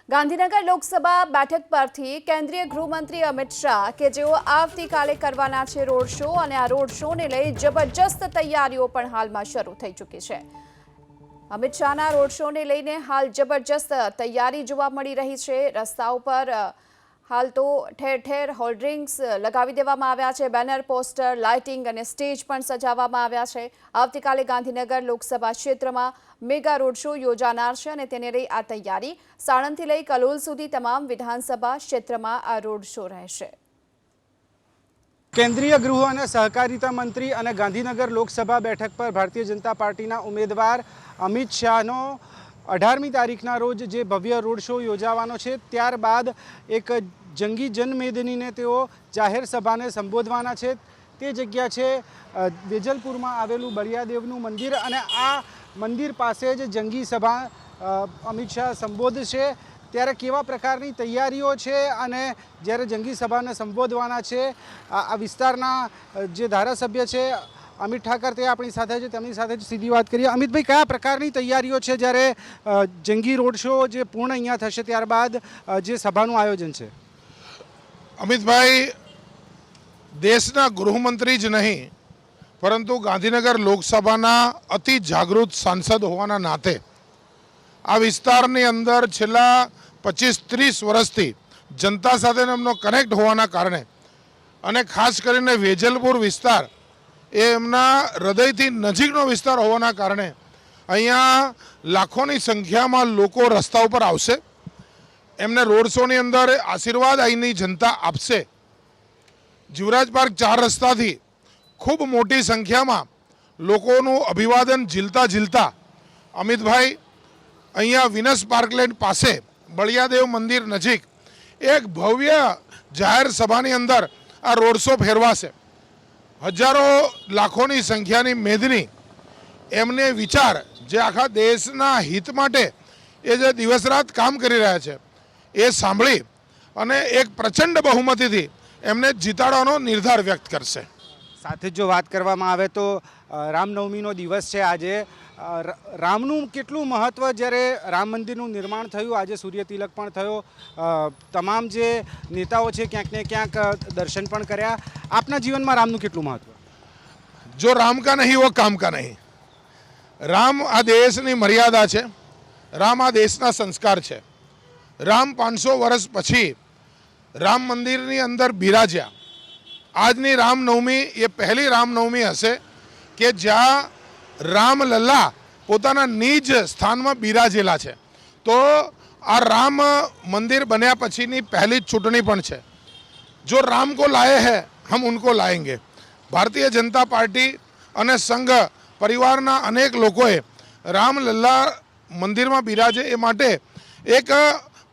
ગાંધીનગર લોકસભા બેઠક પરથી કેન્દ્રીય ગૃહમંત્રી અમિત શાહ કે જેઓ આવતીકાલે કરવાના છે રોડ શો અને આ રોડ શોને લઈ જબરજસ્ત તૈયારીઓ પણ હાલમાં શરૂ થઈ ચૂકી છે। અમિત શાહના રોડ શોને લઈને હાલ જબરજસ્ત તૈયારી જોવા મળી રહી છે। રસ્તાઓ પર હાલ તો ઠેર ઠેર હોર્ડિંગ્સ લગાવી દેવામાં આવ્યા છે, બેનર, પોસ્ટર, લાઇટિંગ અને સ્ટેજ પણ સજાવવામાં આવ્યા છે। આવતીકાલે ગાંધીનગર લોકસભા ક્ષેત્રમાં મેગા રોડ શો યોજાનાર છે અને તેને લઈ આ તૈયારી સાણંદથી લઈ કલોલ સુધી તમામ વિધાનસભા ક્ષેત્રમાં આ રોડ શો રહેશે। કેન્દ્રીય ગૃહ અને સહકારિતા મંત્રી અને ગાંધીનગર લોકસભા બેઠક પર ભારતીય જનતા પાર્ટીના ઉમેદવાર અમિત શાહનો 18મી તારીખના રોજ જે ભવ્ય રોડ શો યોજાવાનો છે, ત્યારબાદ એક જંગી જનમેદનીને તેઓ જાહેર સભાને સંબોધવાના છે। તે જગ્યા છે વેજલપુરમાં આવેલું બળિયાદેવનું મંદિર અને આ મંદિર પાસે જ જંગી સભા અમિત શાહ સંબોધશે। ત્યારે કેવા પ્રકારની તૈયારીઓ છે અને જ્યારે જંગી સભાને સંબોધવાના છે, આ વિસ્તારના જે ધારાસભ્ય છે અમિત ઠાકર તે આપણી સાથે છે, તેમની સાથે જ સીધી વાત કરીએ। અમિતભાઈ, કયા પ્રકારની તૈયારીઓ છે જ્યારે જંગી રોડ શો જે પૂર્ણ અહીંયા થશે ત્યારબાદ જે સભાનું આયોજન છે? અમિતભાઈ, દેશના ગૃહમંત્રી જ નહીં પરંતુ ગાંધીનગર લોકસભાના અતિ જાગૃત સાંસદ હોવાના નાતે આ વિસ્તારની અંદર છેલ્લા 25-30 વર્ષથી જનતા સાથે એમનો કનેક્ટ હોવાના કારણે અને ખાસ કરીને વેજલપુર વિસ્તાર એ એમના હૃદયથી નજીકનો વિસ્તાર હોવાના કારણે અહીંયા લાખોની સંખ્યામાં લોકો રસ્તા ઉપર આવશે। એમને રોડ શોની અંદર આશીર્વાદ અહીંની જનતા આપશે। જીવરાજ પાર્ક 4 રસ્તાથી ખૂબ મોટી સંખ્યામાં લોકોનું અભિવાદન ઝીલતા અમિતભાઈ અહીંયા વિનસ પાર્કલેન્ડ પાસે બળિયાદેવ મંદિર નજીક એક ભવ્ય જાહેર સભાની અંદર આ રોડ શો ફેરવાશે। હજારો લાખોની સંખ્યાની મેદની એમને વિચાર જે આખા દેશના હિત માટે એ જે દિવસ રાત કામ કરી રહ્યા છે એ સાંભળી અને એક પ્રચંડ બહુમતીથી એમને જીતાડવાનો નિર્ધાર વ્યક્ત કરશે। સાથે જો વાત કરવામાં આવે તો રામનવમીનો દિવસ છે આજે। રામનું કેટલું મહત્ત્વ જ્યારે રામ મંદિરનું નિર્માણ થયું, આજે સૂર્યતિલક પણ થયો, તમામ જે નેતાઓ છે ક્યાંક ને ક્યાંક દર્શન પણ કર્યા। આપના જીવનમાં રામનું કેટલું મહત્ત્વ? જો રામ કા નહીં વો કામ કા નહીં। રામ આ દેશની મર્યાદા છે, રામ આ દેશના સંસ્કાર છે। રામ 500 વર્ષ પછી રામ મંદિરની અંદર બિરાજ્યા। આજની રામનવમી એ પહેલી રામનવમી હશે કે જ્યાં રામલલ્લા પોતાના નિજ સ્થાનમાં બિરાજેલા છે। તો આ રામ મંદિર બન્યા પછીની પહેલી જ ચૂંટણી પણ છે। જો રામ કો લાયે હૈ હમ ઉनको લાએંગે। ભારતીય જનતા પાર્ટી અને સંઘ પરિવારના અનેક લોકોએ રામલલ્લા મંદિરમાં બિરાજે એ માટે એક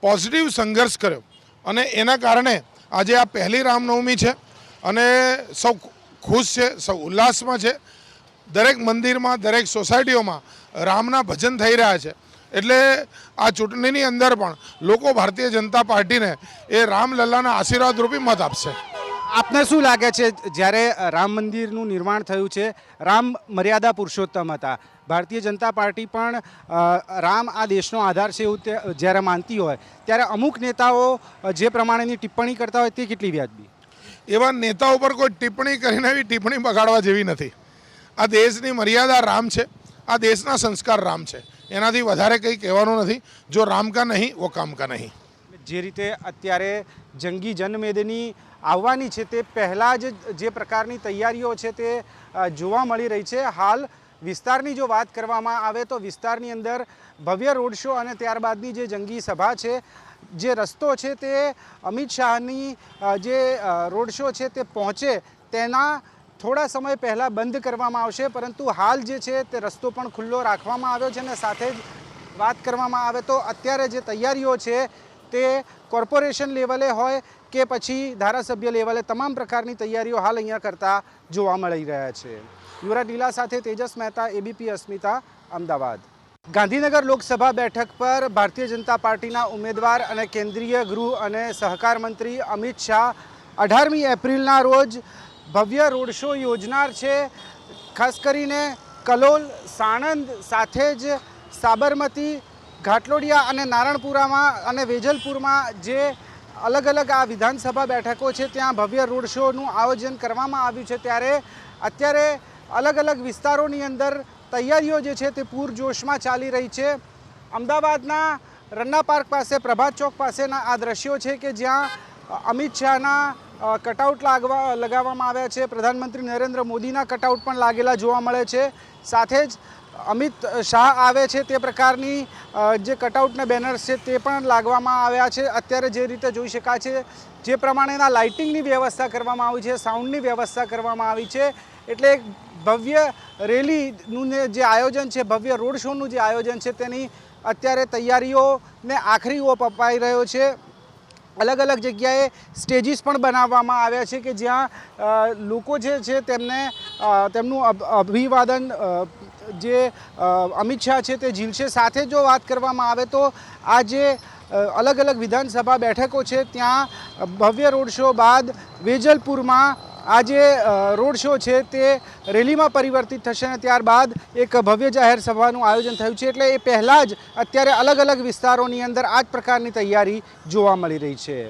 પોઝિટિવ સંઘર્ષ કર્યો અને એના કારણે આજે આ પહેલી રામનવમી છે અને સૌ ખુશ છે, સૌ ઉલ્લાસમાં છે। દરેક મંદિરમાં, દરેક સોસાયટીઓમાં રામના ભજન થઈ રહ્યા છે। એટલે આ ચૂંટણીની અંદર પણ લોકો ભારતીય જનતા પાર્ટીને એ રામલલ્લાના આશીર્વાદ રૂપી મત આપશે। આપને શું લાગે છે જ્યારે રામ મંદિરનું નિર્માણ થયું છે, રામ મર્યાદા પુરુષોત્તમ હતા, ભારતીય જનતા પાર્ટી પણ રામ આ દેશનો આધાર છે એવું જ્યારે માનતી હોય, ત્યારે અમુક નેતાઓ જે પ્રમાણેની ટિપ્પણી કરતા હોય તે કેટલી વ્યાજબી? એવા નેતાઓ પર કોઈ ટિપ્પણી કરીને એવી ટિપ્પણી બગાડવા જેવી નથી। આ દેશની મર્યાદા રામ છે, આ દેશના સંસ્કાર રામ છે, એનાથી વધારે કંઈ કહેવાનું નથી। જો રામ કા નહીં વો કામ કા નહીં। જે રીતે અત્યારે જંગી જનમેદની આવવાની છે તે પહેલાં જ જે પ્રકારની તૈયારીઓ છે તે જોવા મળી રહી છે। હાલ વિસ્તારની જો વાત કરવામાં આવે તો વિસ્તારની અંદર ભવ્ય રોડ શો અને ત્યારબાદની જે જંગી સભા છે, જે રસ્તો છે તે અમિત શાહની જે રોડ શો છે તે પહોંચે તેના થોડા સમય પહેલાં બંધ કરવામાં આવશે, પરંતુ હાલ જે છે તે રસ્તો પણ ખુલ્લો રાખવામાં આવ્યો છે। અને સાથે જ વાત કરવામાં આવે તો અત્યારે જે તૈયારીઓ છે તે કોર્પોરેશન લેવલે હોય કે પછી ધારાસભ્ય લેવલે તમામ પ્રકારની તૈયારીઓ હાલ અહીંયા કરતા જોવા મળી રહ્યા છે। યુવરાજ લીલા સાથે તેજસ મહેતા, એબીપી અસ્મિતા, અમદાવાદ। ગાંધીનગર લોકસભા બેઠક પર ભારતીય જનતા પાર્ટીના ઉમેદવાર અને કેન્દ્રીય ગૃહ અને સહકાર મંત્રી અમિત શાહ 18મી એપ્રિલના રોજ ભવ્ય રોડ શો યોજનાર છે। ખાસ કરીને કલોલ, સાણંદ સાથે જ સાબરમતી, ઘાટલોડિયા અને નારણપુરામાં અને વેજલપુરમાં જે અલગ અલગ આ વિધાનસભા બેઠકો છે ત્યાં ભવ્ય રોડ શોનું આયોજન કરવામાં આવ્યું છે, ત્યારે અત્યારે અલગ અલગ વિસ્તારોની અંદર તૈયારીઓ જે છે તે પૂરજોશમાં ચાલી રહી છે. અમદાવાદના રન્ના પાર્ક પાસે, પ્રભાત ચોક પાસેના આ દ્રશ્યો છે કે જ્યાં અમિત શાહના કટઆઉટ લગાવવામાં આવ્યા છે. પ્રધાનમંત્રી નરેન્દ્ર મોદીના કટઆઉટ પણ લાગેલા જોવા મળે છે. સાથે જ અમિત શાહ આવે છે તે પ્રકારની જે કટઆઉટના બેનર્સ છે તે પણ લાગવામાં આવ્યા છે. અત્યારે જે રીતે જોઈ શકાય છે, જે પ્રમાણેના લાઇટિંગની વ્યવસ્થા કરવામાં આવી છે, સાઉન્ડની વ્યવસ્થા કરવામાં આવી છે, એટલે ભવ્ય રેલીનું જે આયોજન છે, ભવ્ય રોડ શોનું જે આયોજન છે તેની અત્યારે તૈયારીઓને આખરી ઓપ અપાઈ રહ્યો છે. અલગ અલગ જગ્યાએ સ્ટેજીસ પણ બનાવવામાં આવ્યા છે કે જ્યાં લોકો જે છે તેમનું અભિવાદન જે અમિત શાહ છે તે ઝીલશે. સાથે જો વાત કરવામાં આવે તો આ જે અલગ અલગ વિધાનસભા બેઠકો છે ત્યાં ભવ્ય રોડ શો બાદ વેજલપુરમાં આ જે રોડ શો છે તે રેલીમાં પરિવર્તિત થશે અને ત્યારબાદ એક ભવ્ય જાહેર સભાનું આયોજન થયું છે. એટલે એ પહેલાં જ અત્યારે અલગ અલગ વિસ્તારોની અંદર આ જ પ્રકારની તૈયારી જોવા મળી રહી છે.